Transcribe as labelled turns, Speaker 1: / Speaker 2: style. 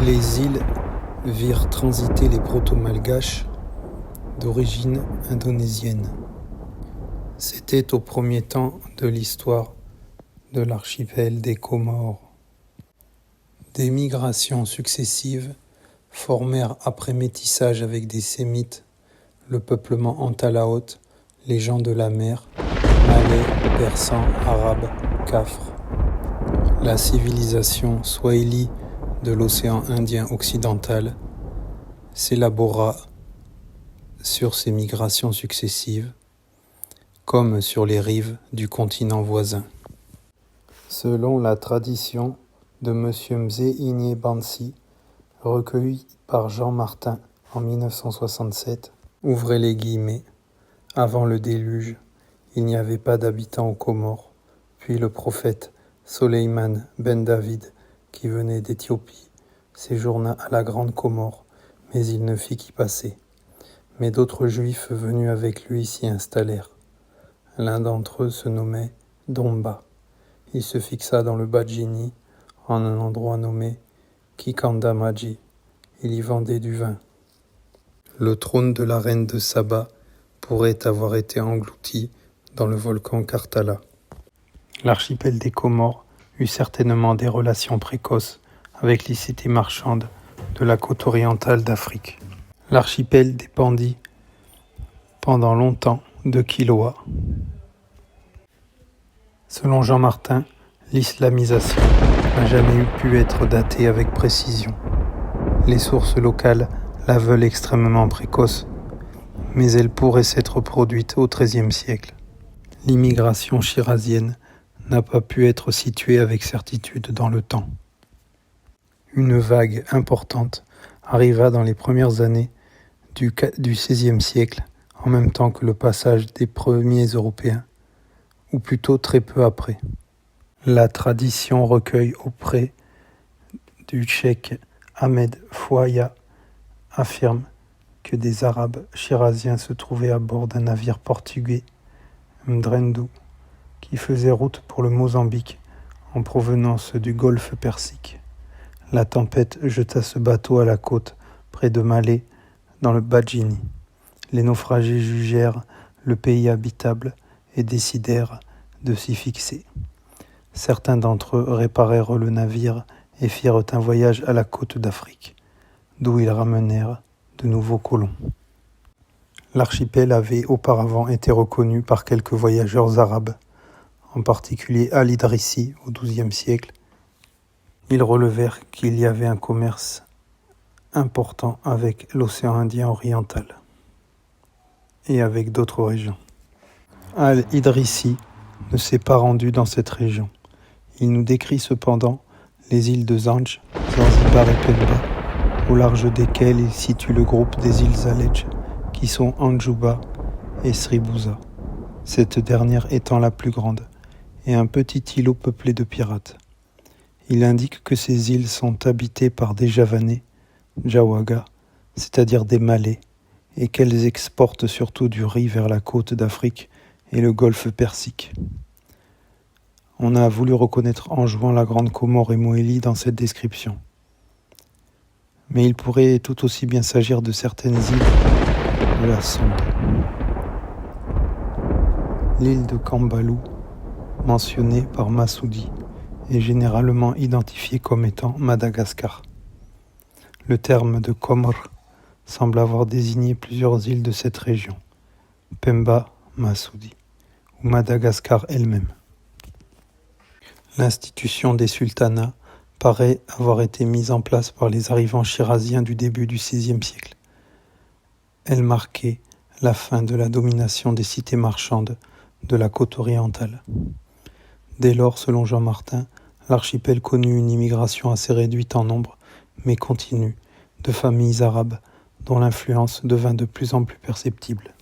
Speaker 1: Les îles virent transiter les proto-malgaches d'origine indonésienne. C'était au premier temps de l'histoire de l'archipel des Comores. Des migrations successives formèrent, après métissage avec des Sémites, le peuplement Antalaote, les gens de la mer, Malais, Persans, Arabes, Cafres. La civilisation swahili de l'océan Indien occidental s'élabora sur ces migrations successives, comme sur les rives du continent voisin. Selon la tradition de M. Mzee Bansi, recueillie par Jean Martin en 1967, ouvrez les guillemets, avant le déluge, il n'y avait pas d'habitants aux Comores, puis le prophète Soleiman ben David, qui venait d'Éthiopie, séjourna à la Grande Comore, mais il ne fit qu'y passer. Mais d'autres Juifs venus avec lui s'y installèrent. L'un d'entre eux se nommait Domba. Il se fixa dans le Badjini, en un endroit nommé Kikandamaji. Il y vendait du vin. Le trône de la reine de Saba pourrait avoir été englouti dans le volcan Karthala. L'archipel des Comores eut certainement des relations précoces avec les cités marchandes de la côte orientale d'Afrique. L'archipel dépendit pendant longtemps de Quiloa. Selon Jean Martin, l'islamisation n'a jamais pu être datée avec précision. Les sources locales la veulent extrêmement précoce, mais elle pourrait s'être produite au XIIIe siècle. L'immigration chirazienne n'a pas pu être située avec certitude dans le temps. Une vague importante arriva dans les premières années du XVIe siècle, en même temps que le passage des premiers Européens, ou plutôt très peu après. La tradition recueille auprès du cheikh Ahmed Fouaya affirme que des Arabes chiraziens se trouvaient à bord d'un navire portugais, Mdrendu, qui faisait route pour le Mozambique en provenance du golfe Persique. La tempête jeta ce bateau à la côte, près de Malé, dans le Badjini. Les naufragés jugèrent le pays habitable et décidèrent de s'y fixer. Certains d'entre eux réparèrent le navire et firent un voyage à la côte d'Afrique, d'où ils ramenèrent de nouveaux colons. L'archipel avait auparavant été reconnu par quelques voyageurs arabes, en particulier Al-Idrissi au XIIe siècle. Ils relevèrent qu'il y avait un commerce important avec l'océan Indien oriental et avec d'autres régions. Al-Idrissi ne s'est pas rendu dans cette région. Il nous décrit cependant les îles de Zanj, Zanzibar et Pemba, au large desquelles il situe le groupe des îles Zalej, qui sont Anjuba et Sribusa, cette dernière étant la plus grande, et un petit îlot peuplé de pirates. Il indique que ces îles sont habitées par des Javanais, Jawaga, c'est-à-dire des Malais, et qu'elles exportent surtout du riz vers la côte d'Afrique et le golfe Persique. On a voulu reconnaître en jouant la Grande Comore et Moélie dans cette description. Mais il pourrait tout aussi bien s'agir de certaines îles de la Sonde. L'île de Kambalou, mentionnée par Massoudi, est généralement identifiée comme étant Madagascar. Le terme de Comore semble avoir désigné plusieurs îles de cette région, Pemba, Massoudi, ou Madagascar elle-même. L'institution des sultanats paraît avoir été mise en place par les arrivants chiraziens du début du XVIe siècle. Elle marquait la fin de la domination des cités marchandes de la côte orientale. Dès lors, selon Jean Martin, l'archipel connut une immigration assez réduite en nombre, mais continue, de familles arabes, dont l'influence devint de plus en plus perceptible.